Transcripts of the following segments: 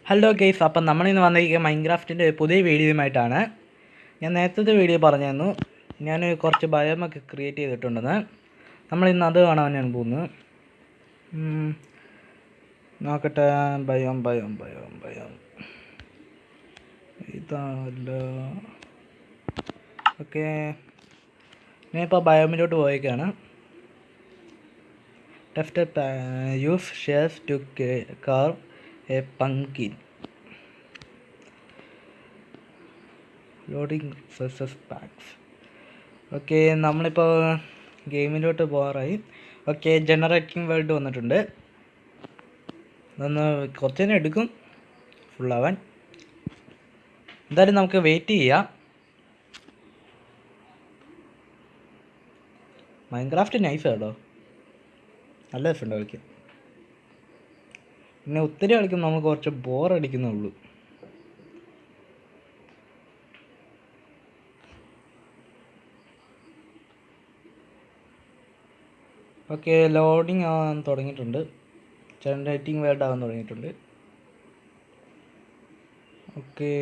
Hello guys, അപ്പം നമ്മളിന്ന് വന്നിരിക്കുക മൈൻക്രാഫ്റ്റിൻ്റെ പുതിയ വീഡിയോയുമായിട്ടാണ്. ഞാൻ നേരത്തെ വീഡിയോ പറഞ്ഞിരുന്നു ഞാൻ കുറച്ച് ബയോമൊക്കെ ക്രിയേറ്റ് ചെയ്തിട്ടുണ്ടെന്ന്. നമ്മളിന്ന് അത് കാണാൻ ഞാൻ പോകുന്നു. നോക്കട്ടെ, ബയോം ഇതല്ല. ഓക്കെ, ഞാനിപ്പോൾ ബയോമിലോട്ട് പോയേക്കാണ്. Left use shears to carve a pumpkin. Loading resources packs. Okay, നമ്മളിപ്പോൾ ഗെയിമിലോട്ട് പോകാറായി. ഓക്കെ, ജനറേറ്റിംഗ് വേൾഡ് വന്നിട്ടുണ്ട്. അതൊന്ന് കുറച്ച് നേരം എടുക്കും ഫുള്ളാവാൻ. എന്തായാലും നമുക്ക് വെയിറ്റ് ചെയ്യാം. മൈൻക്രാഫ്റ്റ് നൈസ് കേട്ടോ, നല്ല രസമുണ്ട് കളിക്കും. പിന്നെ ഒത്തിരി കളിക്കും നമുക്ക് കുറച്ച് ബോറടിക്കുന്നുള്ളൂ. ഓക്കെ, ലോഡിങ് ആവാൻ തുടങ്ങിയിട്ടുണ്ട്. ജനറേറ്റിംഗ് വേൾഡ് ആവാൻ തുടങ്ങിയിട്ടുണ്ട്. Okay,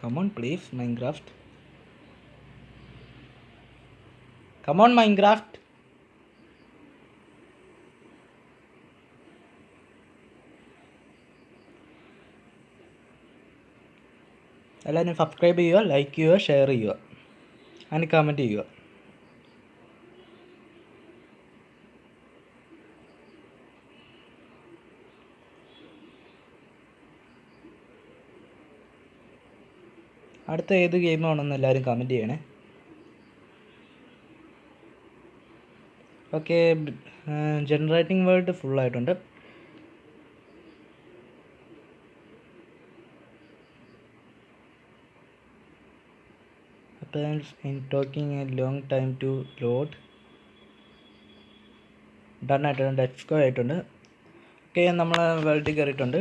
come on please Minecraft. Come on Minecraft. എല്ലാവരും സബ്സ്ക്രൈബ് ചെയ്യുക, ലൈക്ക് ചെയ്യുക, ഷെയർ ചെയ്യുക, അതിന് കമൻറ്റ് ചെയ്യുക. അടുത്ത ഏത് ഗെയിമാണെന്ന് എല്ലാവരും കമൻറ്റ് ചെയ്യണേ. ഓക്കെ, ജനറേറ്റിംഗ് വേൾഡ് ഫുള്ളായിട്ടുണ്ട്. in taking a long time to load. Done ആയിട്ടുണ്ട്, ലെറ്റ്സ് ഗോ ആയിട്ടുണ്ട്. ഓക്കെ, നമ്മൾ വേൾഡിൽ കയറിയിട്ടുണ്ട്.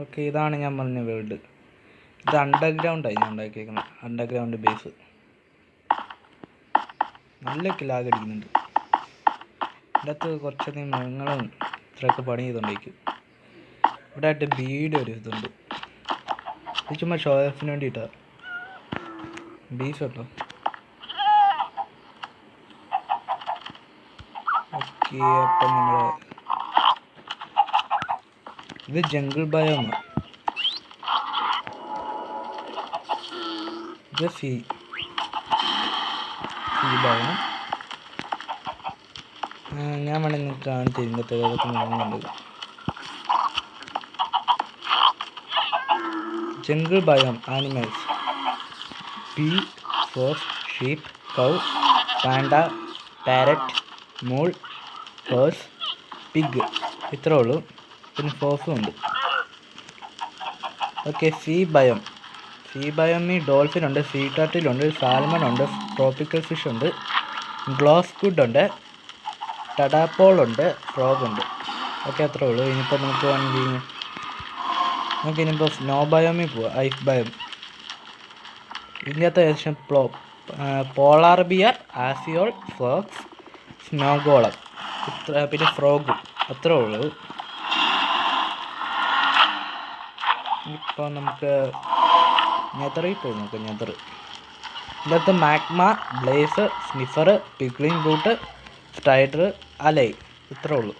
ഓക്കെ, ഇതാണ് ഞാൻ പറഞ്ഞ വേൾഡ്. ഇത് അണ്ടർഗ്രൗണ്ടായി ഞാൻ ഉണ്ടാക്കിയേക്കുന്നത്, അണ്ടർഗ്രൗണ്ട് ബേസ്. നല്ല ലാഗ് അടിക്കുന്നുണ്ട്. ഇതിനകത്ത് കുറച്ചധികം മൃഗങ്ങളും ഇത്രയൊക്കെ പണി ചെയ്തുകൊണ്ടിരിക്കും. ഇവിടെ ആയിട്ട് ബീഡ് ഒരു ഇതുണ്ട്. ഇത് ചുമ്മാ ഷോ ഓഫിന് വേണ്ടിയിട്ടാണ്. ബീഫ് കേട്ടോ. ഓക്കെ, അപ്പം നമ്മൾ ഇത് ജംഗിൾ ബയോമാണ്. ഇത് സീ ബയോ. ഞാൻ വേണമെങ്കിൽ നിങ്ങൾക്ക് കാണിച്ചു ഇന്നത്തെ ഏതൊക്കെ മൃഗങ്ങളുണ്ട്. Jungle biome animals: bee, fox, sheep, cow, panda, parrot, mule, horse, pig. ഇത്രേ ഉള്ളൂ. പിന്നെ ഫോക്സും ഉണ്ട്. ഓക്കെ, സീ ബയോമിൽ ഡോൾഫിൻ ഉണ്ട്, സീ ടർട്ടിലുണ്ട്, സാൽമൺ ഉണ്ട്, ട്രോപ്പിക്കൽ ഫിഷ് ഉണ്ട്, ഗ്ലോസ് സ്ക്വിഡ് ഉണ്ട്, ടഡാപ്പോളുണ്ട്, ഫ്രോഗ് ഉണ്ട്. ഓക്കെ, അത്രേ ഉള്ളൂ. ഇനിയിപ്പോൾ നമുക്കിനിയിപ്പോൾ സ്നോ ബയോമിൽ പോവാം, ഐസ് ബയോം. ഇതിനകത്ത് ഏകദേശം പോളാർ ബിയർ, ആസിയോൾ, ഫോക്സ്, സ്നോഗോളം, പിന്നെ ഫ്രോഗും. അത്രേ ഉള്ളൂ. ഇപ്പോൾ നമുക്ക് നെതറിൽ പോയി നോക്കാം. ഇതിനകത്ത് magma, blaze, sniffer, piglin brute, strider, allay. ഇത്രേ ഉള്ളൂ.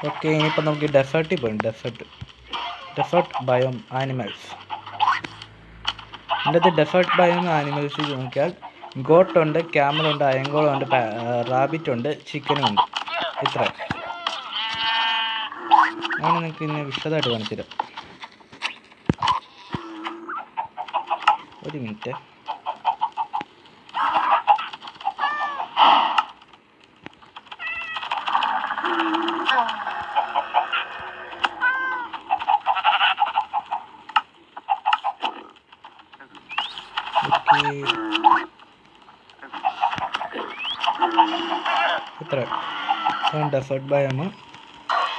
ഓക്കെ, ഇനിയിപ്പോൾ നമുക്ക് ഡെസേർട്ടിൽ പോയി. Desert biome animals. ഇതിൻ്റെ ഡെസേർട്ട് ബയോം ആനിമൽസിൽ നോക്കിയാൽ ഗോട്ടുണ്ട്, ക്യാമലുണ്ട്, അയങ്കോളുണ്ട്, റാബിറ്റുണ്ട്, ചിക്കനും ഉണ്ട്. ഇത്ര ആണ്. നിങ്ങൾക്ക് ഇന്ന് വിശദമായിട്ട് കാണിച്ചു തരാം. ഒരു മിനിറ്റ്. ഇത്ര ഡെസേർട്ട് ബയോം.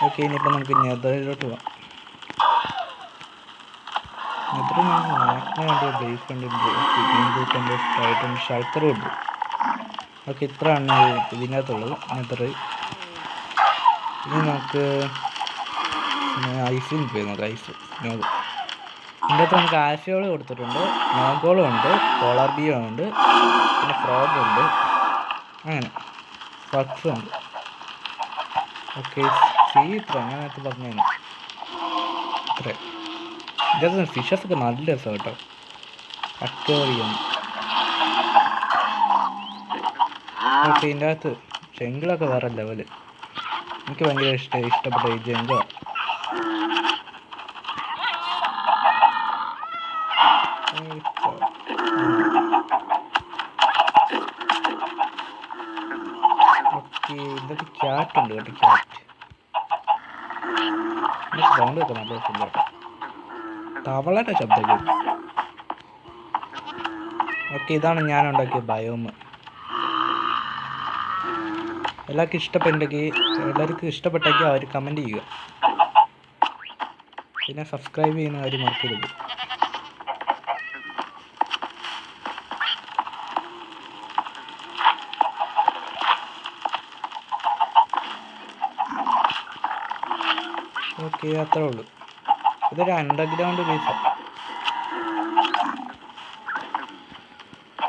ഓക്കെ, ഇനിയിപ്പോൾ നമുക്ക് നെതറിലോട്ട് പോവാം. എത്ര മാഗ്നയുണ്ട്, ബ്ലേസ് ഉണ്ട്, ഗ്രീൻ ബൂട്ട് ഉണ്ട്, സ്പ്രൈറ്റ് ഉണ്ട്, ഷൾക്കറും ഉണ്ട്. ഓക്കെ, ഇത്രയാണ് ഇതിനകത്തുള്ളത്. ഇനി നമുക്ക് ഐസിൽ പോയി നോക്കാം. ഐസ് സ്നോഗ് ഇതിൻ്റെ അകത്ത് നമുക്ക് ആൽഫിയോൾ കൊടുത്തിട്ടുണ്ട്, സ്നോഗോളും ഉണ്ട്, പോളാർ ബിയോ ഉണ്ട്, പിന്നെ ഫ്രോഗ് ഉണ്ട്, അങ്ങനെ ഫക്സ് ഉണ്ട്. ഓക്കെ, ഇത്ര ഞാനകത്ത് പറഞ്ഞു ഇത്ര. ഇതിൻ്റെ അകത്ത് ഫിഷസൊക്കെ നല്ല രസമാണ് കേട്ടോ, അക്വേറിയം. ഓക്കെ, ഇതിൻ്റെ അകത്ത് ചെങ്കിളൊക്കെ വേറെ ലെവല്. എനിക്ക് ഭയങ്കര ഇഷ്ടപ്പെട്ട ഈ ജങ്കാണ്. ഓക്കെ, ഇതിൻ്റെ ക്യാറ്റ് ഉണ്ട് കേട്ടോ, ക്യാറ്റ്. സൗണ്ട് ഒക്കെ നല്ല രസമില്ല കേട്ടോ, തവളയുടെ ശബ്ദം. ഓക്കെ, ഇതാണ് ഞാൻ ഉണ്ടാക്കിയ ബയോം. എല്ലാവർക്കും ഇഷ്ടപ്പെട്ടെങ്കിൽ അവർ കമൻറ്റ് ചെയ്യുക, പിന്നെ സബ്സ്ക്രൈബ് ചെയ്യുന്ന കാര്യം മറക്കരുത്. ഓക്കെ, അത്രേ ഉള്ളൂ. ഇതൊരു അണ്ടർഗ്രൗണ്ട് ബേസാണ്.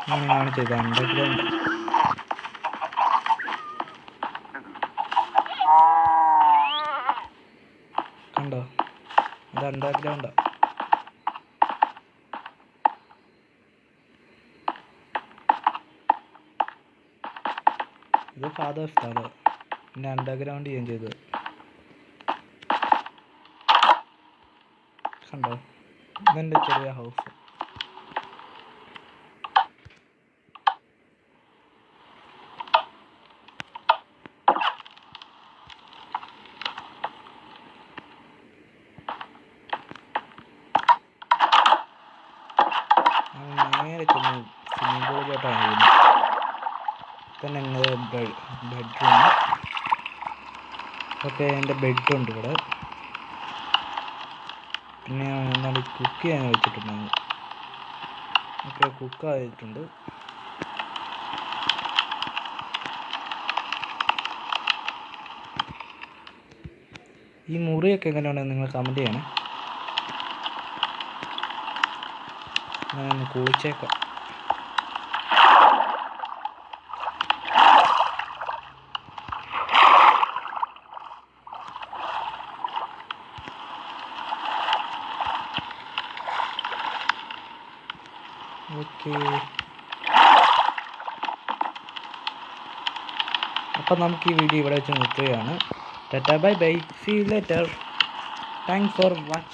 ഞാൻ കാണിച്ചത് അണ്ടർഗ്രൗണ്ട്. കണ്ടോ, ഇത് അണ്ടർഗ്രൗണ്ടാണ്. ഇത് ഫാദർ സ്ഥലം, പിന്നെ അണ്ടർഗ്രൗണ്ട് ചെയ്യാൻ ചെയ്തത്. കണ്ടോ, ഇതെൻ്റെ ചെറിയ ഹൗസ്. നേരെ ചെന്ന് സ്വിമ്മിംഗ് പൂളിലോട്ടാണ് പോകുന്നത്. തന്നെ എൻ്റെ ബെഡ്റൂം. ഓക്കെ, എൻ്റെ ബെഡുണ്ട് ഇവിടെ. പിന്നെ എന്താണ് കുക്ക് ചെയ്യാൻ വെച്ചിട്ടുണ്ടായിരുന്നു. ഓക്കെ, കുക്കായിട്ടുണ്ട്. ഈ മുറിയൊക്കെ എങ്ങനെയാണെന്ന് നിങ്ങൾ കമൻറ്റ് ചെയ്യണേ. ഞാനൊന്ന് കുളിച്ചേക്കാം. ഓക്കെ, അപ്പം നമുക്ക് ഈ വീഡിയോ ഇവിടെ വെച്ച് നിർത്തുകയാണ്. Tata bye bye, see you later. Thanks for watching.